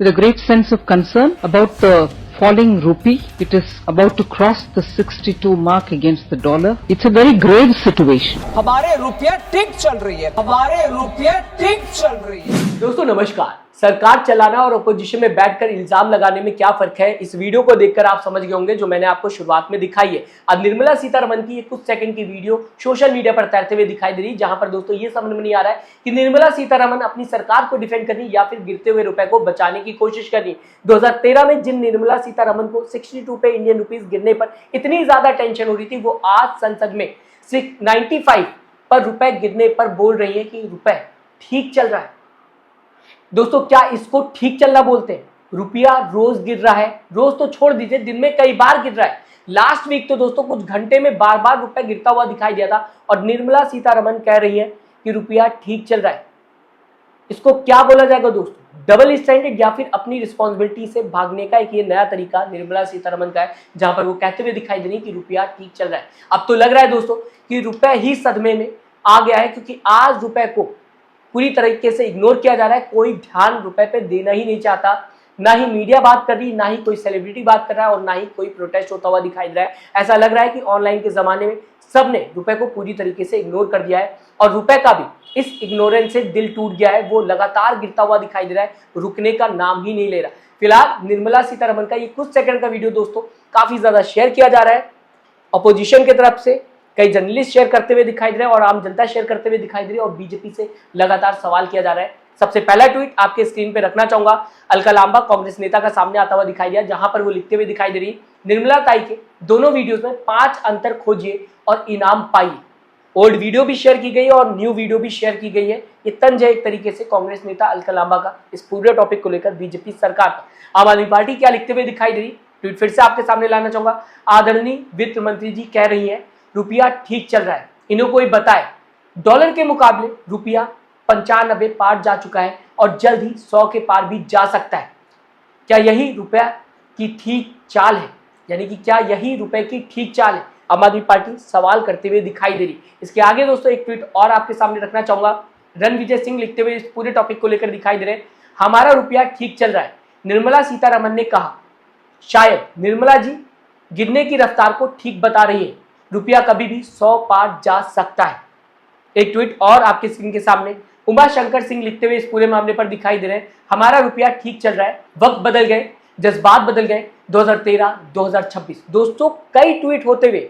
with a great sense of concern about the falling rupee. It is about to cross the 62 mark against the dollar. It's a very grave situation. हमारे रुपया ठीक चल रही है, हमारे रुपया ठीक चल रही है। दोस्तों नमस्कार। सरकार चलाना और अपोजिशन में बैठकर इल्जाम लगाने में क्या फर्क है, इस वीडियो को देखकर आप समझ गए होंगे, जो मैंने आपको शुरुआत में दिखाई है। अब निर्मला सीतारमण की कुछ सेकंड की वीडियो सोशल मीडिया पर तैरते हुए दिखाई दे रही, जहां पर दोस्तों ये समझ में नहीं आ रहा है कि निर्मला सीतारमण अपनी सरकार को डिफेंड कर रही या फिर गिरते हुए रुपए को बचाने की कोशिश कर रही। 2013 में जिन निर्मला सीतारमण को 62 पे इंडियन रुपीज गिरने पर इतनी ज्यादा टेंशन हो रही थी, वो आज संसद में 95 पर रुपए गिरने पर बोल रही है कि रुपए ठीक चल रहा है। दोस्तों क्या इसको ठीक चलना बोलते हैं? रुपया रोज गिर रहा है, रोज तो छोड़ दीजिए, दिन में कई बार गिर रहा है। लास्ट वीक तो दोस्तों कुछ घंटे में बार बार रुपया गिरता हुआ दिखाई दिया था और निर्मला सीतारमण कह रही है कि रुपया ठीक चल रहा है। इसको क्या बोला जाएगा दोस्तों? डबल स्टैंडर्ड या फिर अपनी रिस्पॉन्सिबिलिटी से भागने का एक ये नया तरीका निर्मला सीतारमण का है, जहां पर वो कहते हुए दिखाई दे रही कि रुपया ठीक चल रहा है। अब तो लग रहा है दोस्तों कि रुपया ही सदमे में आ गया है, क्योंकि आज रुपए को पूरी तरीके से इग्नोर किया जा रहा है। कोई ध्यान रुपए पे देना ही नहीं चाहता, ना ही मीडिया बात कर रही, ना ही कोई सेलिब्रिटी बात कर रहा है और ना ही कोई प्रोटेस्ट होता हुआ दिखाई दे रहा है। ऐसा लग रहा है कि ऑनलाइन के जमाने में सबने रुपए को पूरी तरीके से इग्नोर कर दिया है और रुपए का भी इस इग्नोरेंस से दिल टूट गया है। वो लगातार गिरता हुआ दिखाई दे रहा है, रुकने का नाम ही नहीं ले रहा। फिलहाल निर्मला सीतारमण का ये कुछ सेकंड का वीडियो दोस्तों काफी ज्यादा शेयर किया जा रहा है। अपोजिशन की तरफ से कई जर्नलिस्ट शेयर करते हुए दिखाई दे रहे हैं और आम जनता शेयर करते हुए दिखाई दे रही है और बीजेपी से लगातार सवाल किया जा रहा है। सबसे पहला ट्वीट आपके स्क्रीन पे रखना चाहूंगा, अलका लांबा कांग्रेस नेता का सामने आता हुआ दिखाई दिया, जहां पर वो लिखते हुए दिखाई दे रही, निर्मला ताई के दोनों वीडियोस में 5 अंतर खोजिए और इनाम पाइए। ओल्ड वीडियो भी शेयर की गई है और न्यू वीडियो भी शेयर की गई है। ये तंज है एक तरीके से कांग्रेस नेता अलका लांबा का इस पूरे टॉपिक को लेकर बीजेपी सरकार का। आम आदमी पार्टी क्या लिखते हुए दिखाई दे रही, ट्वीट फिर से आपके सामने लाना चाहूंगा। आदरणीय वित्त मंत्री जी कह रही है रुपया ठीक चल रहा है, इन्हें कोई बताए डॉलर के मुकाबले रुपया 95 पार जा चुका है और जल्द ही 100 के पार भी जा सकता है। क्या यही रुपया की ठीक चाल है? यानी कि क्या यही रुपए की ठीक चाल है? आम आदमी पार्टी सवाल करते हुए दिखाई दे रही। इसके आगे दोस्तों एक ट्वीट और आपके सामने रखना चाहूंगा। रणविजय सिंह लिखते हुए इस पूरे टॉपिक को लेकर दिखाई दे रहे, हमारा रुपया ठीक चल रहा है। निर्मला सीतारमण ने कहा, शायद निर्मला जी गिरने की रफ्तार को ठीक बता रही है, रुपया कभी भी 100 पार जा सकता है। एक ट्वीट और आपके स्क्रीन के सामने उमा शंकर सिंह लिखते हुए इस पूरे मामले पर दिखाई दे रहे हैं, हमारा रुपया ठीक चल रहा है, वक्त बदल गए, जज्बात बदल गए, 2013 2026। दोस्तों कई ट्वीट होते हुए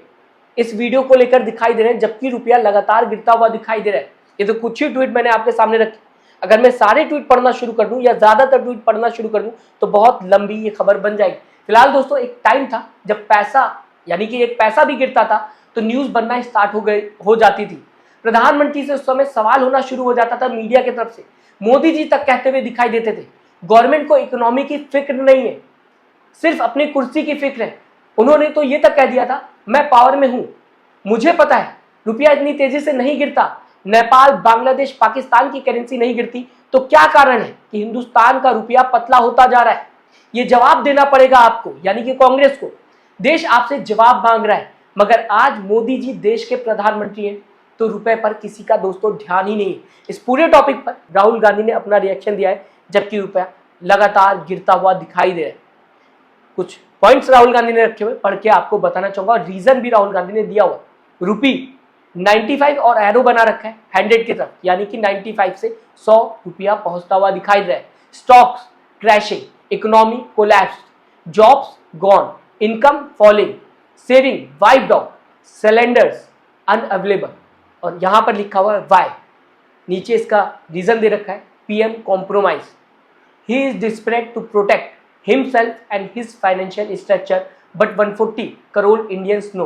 इस वीडियो को लेकर दिखाई दे रहे हैं, जबकि रुपया लगातार गिरता हुआ दिखाई दे रहा है। ये तो कुछ ही ट्वीट मैंने आपके सामने रखे, अगर मैं सारे ट्वीट पढ़ना शुरू कर दूं या ज्यादातर ट्वीट पढ़ना शुरू कर दूं तो बहुत लंबी ये खबर बन जाएगी। फिलहाल दोस्तों एक टाइम था जब पैसा यानी कि एक पैसा भी गिरता था तो न्यूज बनना स्टार्ट हो जाती थी। प्रधानमंत्री से उस समय सवाल होना शुरू हो जाता था मीडिया की तरफ से। मोदी जी तक कहते हुए दिखाई देते थे, गवर्नमेंट को इकोनॉमी की फिक्र नहीं है, सिर्फ अपनी कुर्सी की फिक्र है। उन्होंने तो ये तक कह दिया था, मैं पावर में हूं, मुझे पता है रुपया इतनी तेजी से नहीं गिरता। नेपाल, बांग्लादेश, पाकिस्तान की करेंसी नहीं गिरती तो क्या कारण है कि हिंदुस्तान का रुपया पतला होता जा रहा है? ये जवाब देना पड़ेगा आपको, यानी कि कांग्रेस को। देश आपसे जवाब मांग रहा है, मगर आज मोदी जी देश के प्रधानमंत्री हैं तो रुपए पर किसी का दोस्तों ध्यान ही नहीं है। इस पूरे टॉपिक पर राहुल गांधी ने अपना रिएक्शन दिया है, जबकि रुपया लगातार गिरता हुआ दिखाई दे रहा है। कुछ पॉइंट्स राहुल गांधी ने रखे हुए पढ़ के आपको बताना चाहूंगा और रीजन भी राहुल गांधी ने दिया हुआ। रुपी 95 और एरो बना रखा है 100 की तरफ, यानी कि 95 से 100 रुपया पहुंचता हुआ दिखाई दे रहा है। Stocks crashing, economy collapse, jobs gone, income falling, saving wiped out, cylinders unavailable, और यहां पर लिखा हुआ है वाई। नीचे इसका रीजन दे रखा है, PM compromise, he is desperate to protect himself and his financial structure but 140 crore Indians know,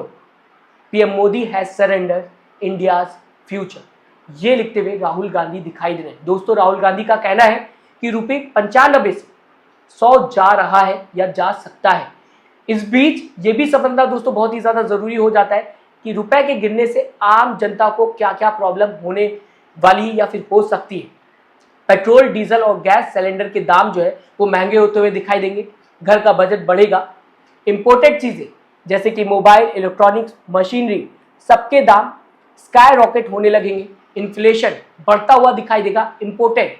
PM Modi has surrender India's future. ये लिखते हुए राहुल गांधी दिखाई दे रहे हैं। दोस्तों राहुल गांधी का कहना है कि रुपये 95 से 100 जा रहा है या जा सकता है। इस बीच ये भी समझना दोस्तों बहुत ही ज्यादा जरूरी हो जाता है कि रुपए के गिरने से आम जनता को क्या क्या प्रॉब्लम होने वाली या फिर हो सकती है। पेट्रोल, डीजल और गैस सिलेंडर के दाम जो है वो महंगे होते हुए दिखाई देंगे, घर का बजट बढ़ेगा, इंपोर्टेड चीजें जैसे कि मोबाइल, इलेक्ट्रॉनिक्स, मशीनरी, सबके दाम स्काई रॉकेट होने लगेंगे, इन्फ्लेशन बढ़ता हुआ दिखाई देगा, इंपोर्टेड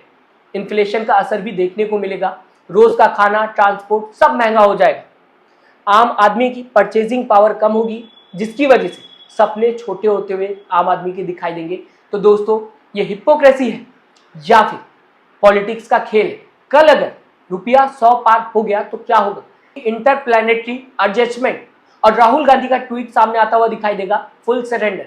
इन्फ्लेशन का असर भी देखने को मिलेगा, रोज का खाना, ट्रांसपोर्ट सब महंगा हो जाएगा। आम आदमी की परचेजिंग पावर कम होगी, जिसकी वजह से सपने छोटे होते हुए आम आदमी के दिखाई देंगे। तो दोस्तों, ये हिपोक्रेसी है या फिर पॉलिटिक्स का खेल है? कल अगर रुपया 100 पार हो गया तो क्या होगा? इंटरप्लैनेटरी एडजस्टमेंट और राहुल गांधी का ट्वीट सामने आता हुआ दिखाई देगा, फुल सरेंडर।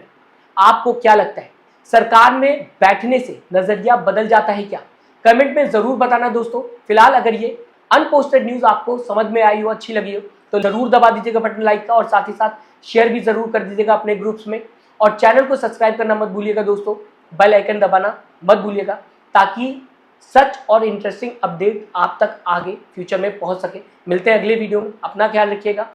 आपको क्या लगता है, सरकार में बैठने से नजरिया बदल जाता है क्या? कमेंट में जरूर बताना दोस्तों। फिलहाल अगर ये अनपोस्टेड न्यूज आपको समझ में आई हो, अच्छी लगी हो, तो जरूर दबा दीजिएगा बटन लाइक का, और साथ ही साथ शेयर भी जरूर कर दीजिएगा अपने ग्रुप्स में, और चैनल को सब्सक्राइब करना मत भूलिएगा दोस्तों। बेल आइकन दबाना मत भूलिएगा, ताकि सच और इंटरेस्टिंग अपडेट आप तक आगे फ्यूचर में पहुंच सके। मिलते हैं अगले वीडियो में, अपना ख्याल रखिएगा।